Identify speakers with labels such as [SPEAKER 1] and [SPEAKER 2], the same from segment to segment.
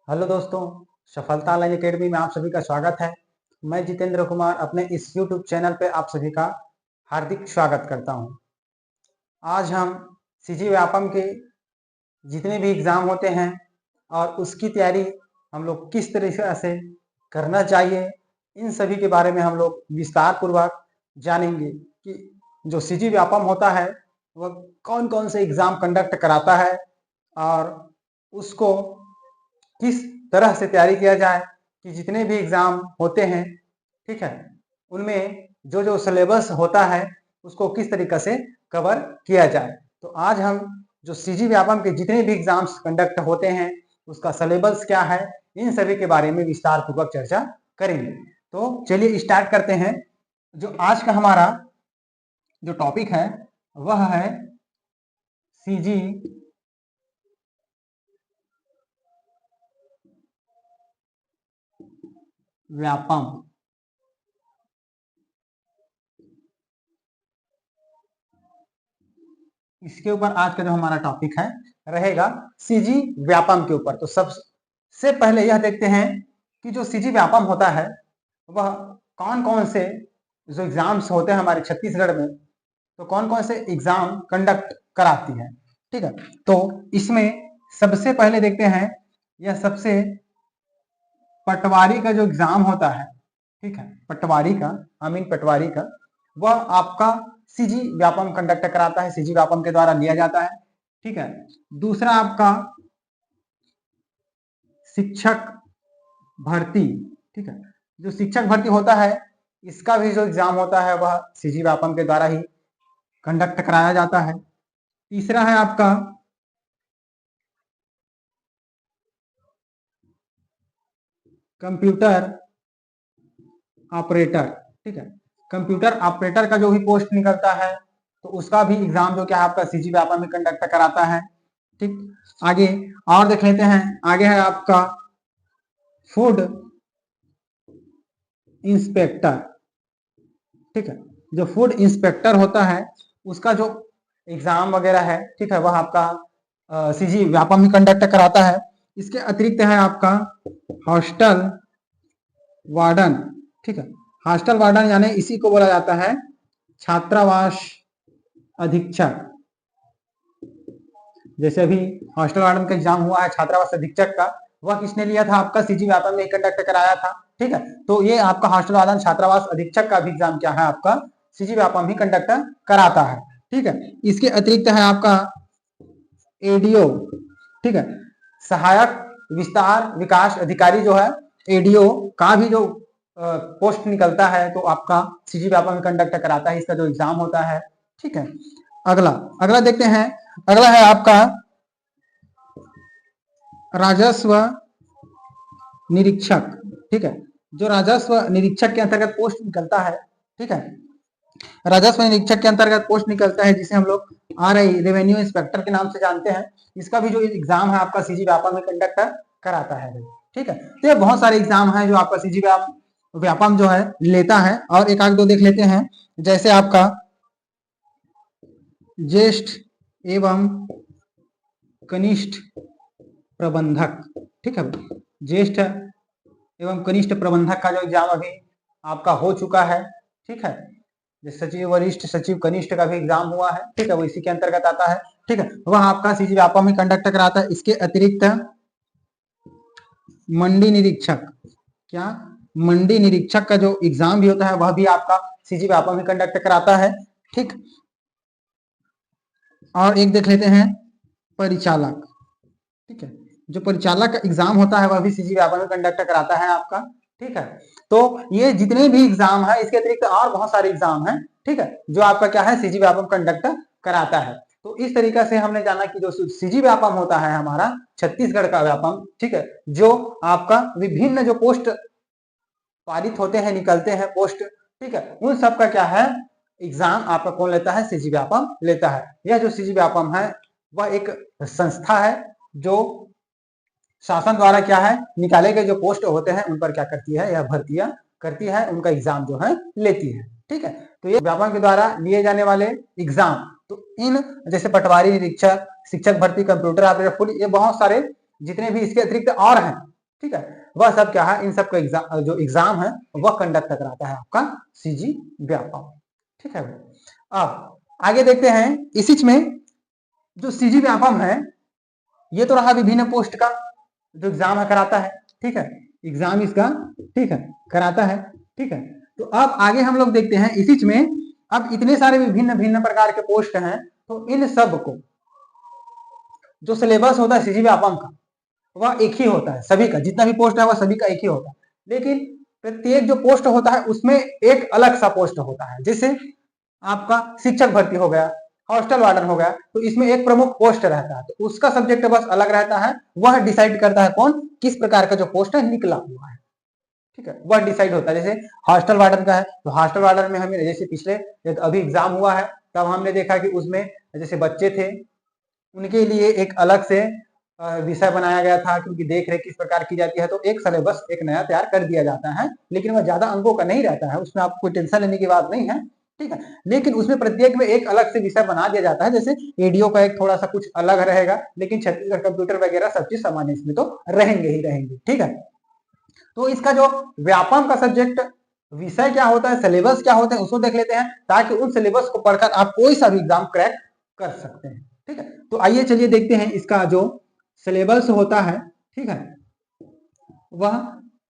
[SPEAKER 1] Hello दोस्तों, सफलता online academy में आप सभी का स्वागत है। मैं जितेंद्र कुमार अपने इस यूट्यूब चैनल पे आप सभी का हार्दिक स्वागत करता हूं। आज हम सीजी व्यापम के जितने भी एग्ज़ाम होते हैं और उसकी तैयारी हम लोग किस तरीके से करना चाहिए, इन सभी के बारे में हम लोग विस्तार पूर्वक जानेंगे कि जो सीजी व्यापम होता है वह कौन कौन से एग्ज़ाम कंडक्ट कराता है और उसको किस तरह से तैयारी किया जाए कि जितने भी एग्ज़ाम होते हैं, ठीक है, उनमें जो जो सिलेबस होता है उसको किस तरीक़े से कवर किया जाए। तो आज हम जो सीजी व्यापम के जितने भी एग्ज़ाम्स कंडक्ट होते हैं उसका सिलेबस क्या है, इन सभी के बारे में विस्तार पूर्वक चर्चा करेंगे। तो चलिए स्टार्ट करते हैं। जो आज का हमारा जो टॉपिक है वह है सीजी व्यापम। इसके ऊपर आज का जो हमारा टॉपिक है रहेगा सीजी व्यापम के ऊपर। तो सबसे पहले यह देखते हैं कि जो सीजी व्यापम होता है वह कौन कौन से जो एग्जाम्स होते हैं हमारे छत्तीसगढ़ में, तो कौन कौन से एग्जाम कंडक्ट कराती है। ठीक है, तो इसमें सबसे पहले देखते हैं यह सबसे पटवारी का जो एग्जाम होता है, ठीक है, पटवारी का पटवारी का वह आपका सीजी व्यापम कंडक्ट कराता है, सीजी व्यापम के द्वारा लिया जाता है। ठीक है, दूसरा आपका शिक्षक भर्ती, ठीक है, जो शिक्षक भर्ती होता है इसका भी जो एग्जाम होता है वह सीजी व्यापम के द्वारा ही कंडक्ट कराया जाता है। तीसरा है आपका कंप्यूटर ऑपरेटर। ठीक है, कंप्यूटर ऑपरेटर का जो भी पोस्ट निकलता है तो उसका भी एग्जाम जो क्या आपका सीजी व्यापम में कंडक्ट कराता है। ठीक, आगे और देख लेते हैं। आगे है आपका फूड इंस्पेक्टर। ठीक है, जो फूड इंस्पेक्टर होता है उसका जो एग्जाम वगैरह है, ठीक है, वह आपका सीजी व्यापम ही कंडक्ट कराता है। इसके अतिरिक्त है आपका हॉस्टल वार्डन। ठीक है, हॉस्टल वार्डन यानी इसी को बोला जाता है छात्रावास अधीक्षक। जैसे अभी हॉस्टल वार्डन का एग्जाम हुआ है छात्रावास अधीक्षक का, वह किसने लिया था? आपका सीजी व्यापम में कंडक्ट कराया था। ठीक है, तो ये आपका हॉस्टल वार्डन छात्रावास अधीक्षक का भी एग्जाम क्या है आपका सीजी व्यापम ही कंडक्ट कराता है। ठीक है, इसके अतिरिक्त है आपका एडीओ। ठीक है, सहायक विस्तार विकास अधिकारी जो है एडीओ का भी जो पोस्ट निकलता है तो आपका सीजी व्यापम में कंडक्ट कराता है, इसका जो एग्जाम होता है। ठीक है, अगला अगला देखते हैं। अगला है आपका राजस्व निरीक्षक। ठीक है, जो राजस्व निरीक्षक के अंतर्गत पोस्ट निकलता है, ठीक है, राजस्व निरीक्षक के अंतर्गत पोस्ट निकलता है जिसे हम लोग रेवेन्यू इंस्पेक्टर के नाम से जानते हैं। इसका भी जो एग्जाम है आपका सीजी व्यापम में कंडक्ट कराता है। ठीक है, तो ये बहुत सारे एग्जाम हैं जो आपका सीजी व्यापम जो है लेता है, और एक आध दो देख लेते हैं। जैसे आपका ज्येष्ठ एवं कनिष्ठ प्रबंधक। ठीक है, ज्येष्ठ एवं कनिष्ठ प्रबंधक का जो एग्जाम अभी आपका हो चुका है। ठीक है, सचिव वरिष्ठ सचिव कनिष्ठ का भी एग्जाम हुआ है। ठीक है, वो इसी के अंतर्गत आता है। ठीक है, वह आपका सीजी व्यापम ही कंडक्ट कराता है। इसके अतिरिक्त मंडी निरीक्षक, क्या मंडी निरीक्षक का जो एग्जाम भी होता है वह भी आपका सीजी व्यापम ही कंडक्ट कराता है। ठीक, और एक देख लेते हैं परिचालक। ठीक है, जो परिचालक का एग्जाम होता है वह भी सीजी व्यापम में कंडक्ट कराता है आपका। ठीक है, तो ये जितने भी एग्जाम है इसके अतिरिक्त और बहुत सारे एग्जाम हैं, ठीक है, जो आपका क्या है सीजी व्यापम कंडक्ट कराता है। तो इस तरीके से हमने जाना कि जो सीजी व्यापम होता है हमारा छत्तीसगढ़ का व्यापम, ठीक है, जो आपका विभिन्न जो पोस्ट पारित होते हैं, निकलते हैं पोस्ट, ठीक है, उन सब का क्या है एग्जाम आपका कौन लेता है? सीजी व्यापम लेता है। यह जो सीजी व्यापम है वह एक संस्था है जो शासन द्वारा क्या है निकाले गए जो पोस्ट होते हैं उन पर क्या करती है? यह भर्तियां करती है, उनका एग्जाम जो है लेती है। ठीक है, तो ये व्यापम के द्वारा लिए जाने वाले एग्जाम, तो इन जैसे पटवारी निरीक्षक, शिक्षक भर्ती, कंप्यूटर ऑपरेटर, ये बहुत सारे जितने भी इसके अतिरिक्त और हैं ठीक है, वह सब क्या है, इन सब का एग्जाम जो एग्जाम है वह कंडक्ट कराता है आपका सीजी व्यापम। ठीक है, अब आगे देखते हैं इसी में जो सीजी व्यापम है ये तो रहा विभिन्न पोस्ट का जो एग्जाम है कराता है। ठीक है, एग्जाम इसका ठीक है कराता है। ठीक है, तो अब आगे हम लोग देखते हैं इसी में, अब इतने सारे विभिन्न भिन्न प्रकार के पोस्ट हैं, तो इन सब को जो सिलेबस होता है सीजी व्यापम का वह एक ही होता है, सभी का जितना भी पोस्ट है वह सभी का एक ही होता है, लेकिन प्रत्येक जो पोस्ट होता है उसमें एक अलग सा पोस्ट होता है। जैसे आपका शिक्षक भर्ती हो गया, हॉस्टल वार्डन हो गया, तो इसमें एक प्रमुख पोस्ट रहता है, तो उसका सब्जेक्ट बस अलग रहता है, वह डिसाइड करता है कौन किस प्रकार का जो पोस्ट है निकला हुआ है। ठीक है, वह डिसाइड होता है। जैसे हॉस्टल वार्डन का है तो हॉस्टल वार्डन में हमें जैसे पिछले अभी एग्जाम हुआ है तब हमने देखा कि उसमें जैसे बच्चे थे उनके लिए एक अलग से विषय बनाया गया था, क्योंकि देख रेख किस प्रकार की जाती है, तो एक सिलेबस एक नया तैयार कर दिया जाता है, लेकिन वह ज्यादा अंकों का नहीं रहता है, उसमें आपको कोई टेंशन लेने की बात नहीं है। ठीक है, लेकिन उसमें प्रत्येक में एक अलग से विषय बना दिया जाता है, जैसे एडीओ का एक थोड़ा सा कुछ अलग रहेगा, लेकिन छत्तीसगढ़ कंप्यूटर वगैरह सब चीज सामान्य इसमें तो रहेंगे ही रहेंगे। ठीक है, तो इसका जो व्यापम का सब्जेक्ट विषय क्या होता है, सिलेबस क्या होता है, उसको देख लेते हैं, ताकि उन सिलेबस को पढ़कर आप कोई सा भी एग्जाम क्रैक कर सकते हैं। ठीक है, तो आइए चलिए देखते हैं इसका जो सिलेबस होता है, ठीक है, वह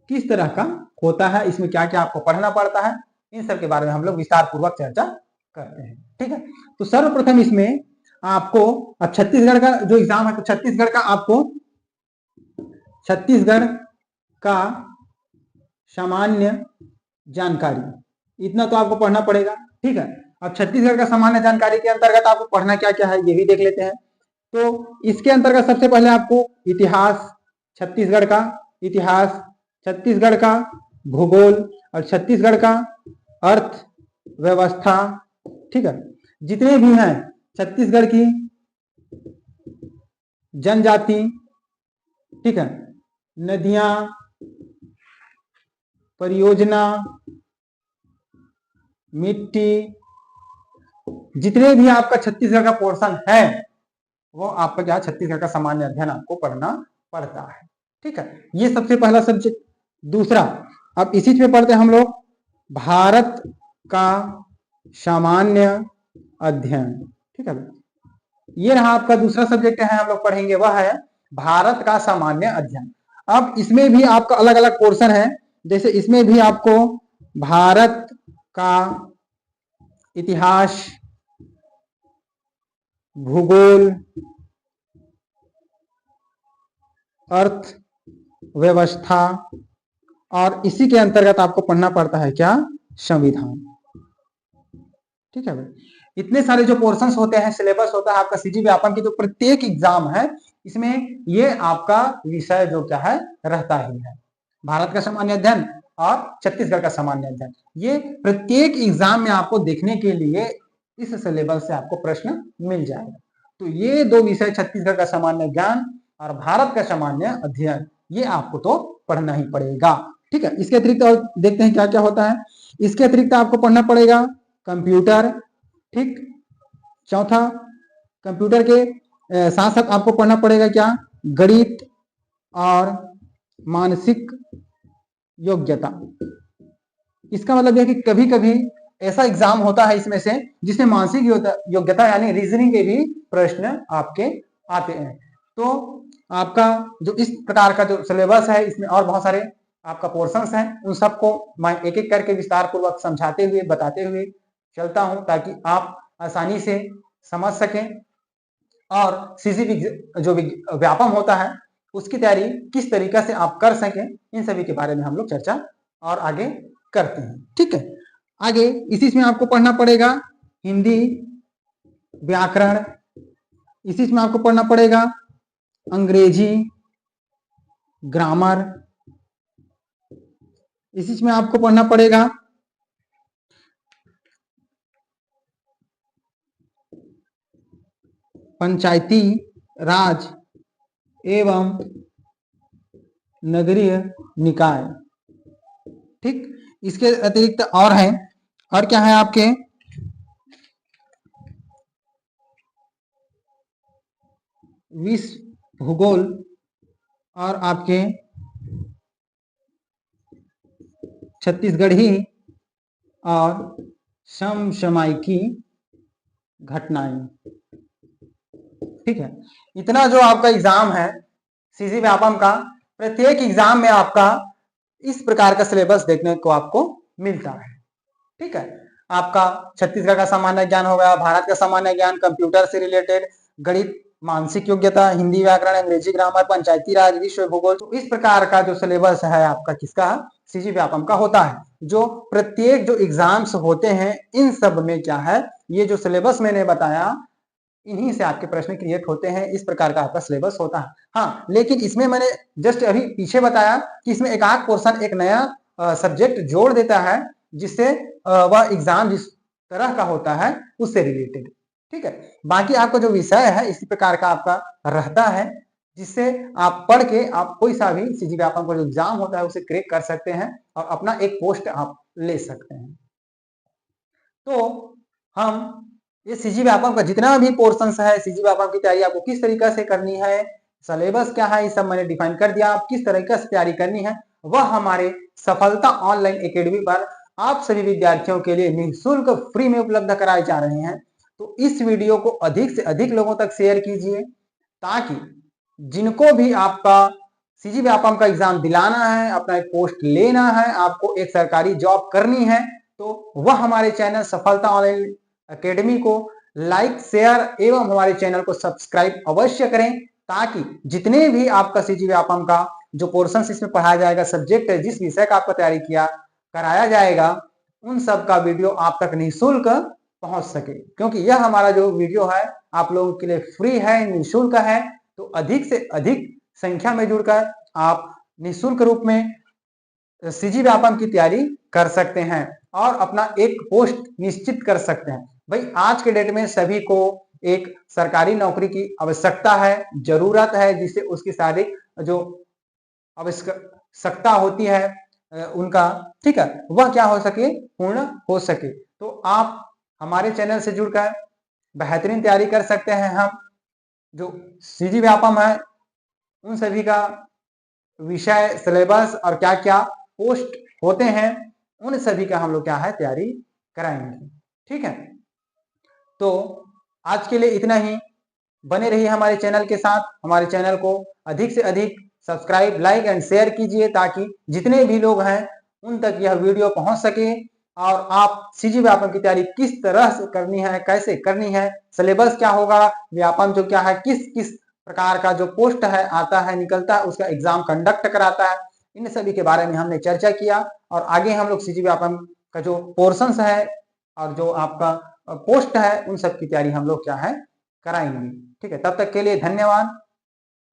[SPEAKER 1] किस तरह का होता है, इसमें क्या क्या आपको पढ़ना पड़ता है, इन सब के बारे में हम लोग विस्तार पूर्वक चर्चा करते हैं। ठीक है, तो सर्वप्रथम इसमें आपको अब छत्तीसगढ़ का जो एग्जाम है, तो छत्तीसगढ़ का आपको छत्तीसगढ़ का सामान्य जानकारी इतना तो आपको पढ़ना पड़ेगा। ठीक है, अब छत्तीसगढ़ का सामान्य जानकारी के अंतर्गत आपको पढ़ना क्या क्या है ये भी देख लेते हैं। तो इसके अंतर्गत सबसे पहले आपको इतिहास छत्तीसगढ़ का, इतिहास छत्तीसगढ़ का, भूगोल और छत्तीसगढ़ का अर्थव्यवस्था, ठीक है, जितने भी हैं छत्तीसगढ़ की जनजाति, ठीक है, नदियां, परियोजना, मिट्टी, जितने भी आपका छत्तीसगढ़ का पोर्शन है वो आपका क्या छत्तीसगढ़ का सामान्य अध्ययन आपको पढ़ना पड़ता है। ठीक है, ये सबसे पहला सब्जेक्ट। दूसरा, अब इसी में पढ़ते हैं हम लोग भारत का सामान्य अध्ययन। ठीक है, ये रहा आपका दूसरा सब्जेक्ट है, हम लोग पढ़ेंगे वह है भारत का सामान्य अध्ययन। अब इसमें भी आपका अलग अलग पोर्शन है, जैसे इसमें भी आपको भारत का इतिहास, भूगोल, अर्थव्यवस्था और इसी के अंतर्गत आपको पढ़ना पड़ता है क्या, संविधान। ठीक है भाई, इतने सारे जो पोर्शंस होते हैं, सिलेबस होता है आपका सीजी व्यापम की, जो प्रत्येक एग्जाम है इसमें ये आपका विषय जो क्या है रहता ही है, भारत का सामान्य अध्ययन और छत्तीसगढ़ का सामान्य अध्ययन। ये प्रत्येक एग्जाम में आपको देखने के लिए इस सिलेबस से आपको प्रश्न मिल जाएगा। तो ये दो विषय छत्तीसगढ़ का सामान्य ज्ञान और भारत का सामान्य अध्ययन, ये आपको तो पढ़ना ही पड़ेगा। ठीक है, इसके अतिरिक्त और देखते हैं क्या क्या होता है। इसके अतिरिक्त आपको पढ़ना पड़ेगा कंप्यूटर। ठीक, चौथा, कंप्यूटर के साथ साथ आपको पढ़ना पड़ेगा क्या, गणित और मानसिक योग्यता। इसका मतलब यह कि कभी कभी ऐसा एग्जाम होता है इसमें से जिसमें मानसिक योग्यता यानी रीजनिंग के भी प्रश्न आपके आते हैं। तो आपका जो इस प्रकार का जो सिलेबस है इसमें और बहुत सारे आपका पोर्शंस हैं, उन सबको मैं एक एक करके विस्तार पूर्वक समझाते हुए बताते हुए चलता हूं, ताकि आप आसानी से समझ सकें और सीजी जो व्यापम होता है उसकी तैयारी किस तरीका से आप कर सकें, इन सभी के बारे में हम लोग चर्चा और आगे करते हैं। ठीक है, आगे इसी में आपको पढ़ना पड़ेगा हिंदी व्याकरण, इसी में आपको पढ़ना पड़ेगा अंग्रेजी ग्रामर, इसी में आपको पढ़ना पड़ेगा पंचायती राज एवं नगरीय निकाय। ठीक, इसके अतिरिक्त और है, और क्या है आपके विश्व भूगोल और आपके छत्तीसगढ़ी और समसामयिकी घटनाएं। ठीक है, इतना जो आपका एग्जाम है सीजी व्यापम का, प्रत्येक एग्जाम में आपका इस प्रकार का सिलेबस देखने को आपको मिलता है। ठीक है, आपका छत्तीसगढ़ का सामान्य ज्ञान हो गया, भारत का सामान्य ज्ञान, कंप्यूटर से रिलेटेड, गणित, मानसिक योग्यता, हिंदी व्याकरण, अंग्रेजी ग्रामर, पंचायती राज, विश्व भूगोल। तो इस प्रकार का जो सिलेबस है आपका किसका, सीजी व्यापम का होता है। जो प्रत्येक जो एग्जाम्स होते हैं इन सब में क्या है, ये जो सिलेबस मैंने बताया इन्हीं से आपके प्रश्न क्रिएट होते हैं, इस प्रकार का आपका सिलेबस होता है। हाँ, लेकिन इसमें मैंने जस्ट अभी पीछे बताया कि इसमें एक आध पोर्शन एक नया सब्जेक्ट जोड़ देता है, जिससे वह एग्जाम जिस तरह का होता है उससे रिलेटेड। ठीक है, बाकी आपका जो विषय है इसी प्रकार का आपका रहता है, जिससे आप पढ़ के आप कोई सा भी सीजी व्यापम का जो एग्जाम होता है उसे क्रैक कर सकते हैं और अपना एक पोस्ट आप ले सकते हैं। तो हम ये सीजी व्यापम का जितना भी पोर्शंस है, सीजी व्यापम की तैयारी आपको किस तरीके से करनी है, सिलेबस क्या है, ये सब मैंने डिफाइन कर दिया। आप किस तरीके से तैयारी करनी है वह हमारे सफलता ऑनलाइन एकेडमी पर आप सभी विद्यार्थियों के लिए निःशुल्क फ्री में उपलब्ध कराए जा रहे हैं। तो इस वीडियो को अधिक से अधिक लोगों तक शेयर कीजिए, ताकि जिनको भी आपका सीजी व्यापम का एग्जाम दिलाना है, अपना एक पोस्ट लेना है, आपको एक सरकारी जॉब करनी है, तो वह हमारे चैनल सफलता ऑनलाइन एकेडमी को लाइक, शेयर एवं हमारे चैनल को सब्सक्राइब अवश्य करें, ताकि जितने भी आपका सीजी व्यापम का जो पोर्शन इसमें पढ़ाया जाएगा, सब्जेक्ट है जिस विषय का आपका तैयारी किया कराया जाएगा, उन सब का वीडियो आप तक निःशुल्क पहुंच सके। क्योंकि यह हमारा जो वीडियो है आप लोगों के लिए फ्री है, निःशुल्क है, तो अधिक से अधिक संख्या में जुड़कर आप निःशुल्क रूप में सीजी व्यापम की तैयारी कर सकते हैं और अपना एक पोस्ट निश्चित कर सकते हैं। भाई आज के डेट में सभी को एक सरकारी नौकरी की आवश्यकता है, जरूरत है, जिससे उसकी सारी जो आवश्यकता होती है उनका, ठीक है, वह क्या हो सके, पूर्ण हो सके। तो आप हमारे चैनल से जुड़कर बेहतरीन तैयारी कर सकते हैं। हम जो सीजी व्यापम है उन सभी का विषय, सिलेबस और क्या क्या पोस्ट होते हैं उन सभी का हम लोग क्या है तैयारी कराएंगे। ठीक है, तो आज के लिए इतना ही। बने रहिए हमारे चैनल के साथ, हमारे चैनल को अधिक से अधिक सब्सक्राइब, लाइक एंड शेयर कीजिए, ताकि जितने भी लोग हैं उन तक यह वीडियो पहुंच सके और आप सीजी व्यापम की तैयारी किस तरह से करनी है, कैसे करनी है, सिलेबस क्या होगा, व्यापम जो क्या है, किस किस प्रकार का जो पोस्ट है आता है निकलता है, उसका एग्जाम कंडक्ट कराता है, इन सभी के बारे में हमने चर्चा किया। और आगे हम लोग सीजी व्यापम का जो पोर्शंस है और जो आपका पोस्ट है उन सब की तैयारी हम लोग क्या है कराएंगे। ठीक है, तब तक के लिए धन्यवाद।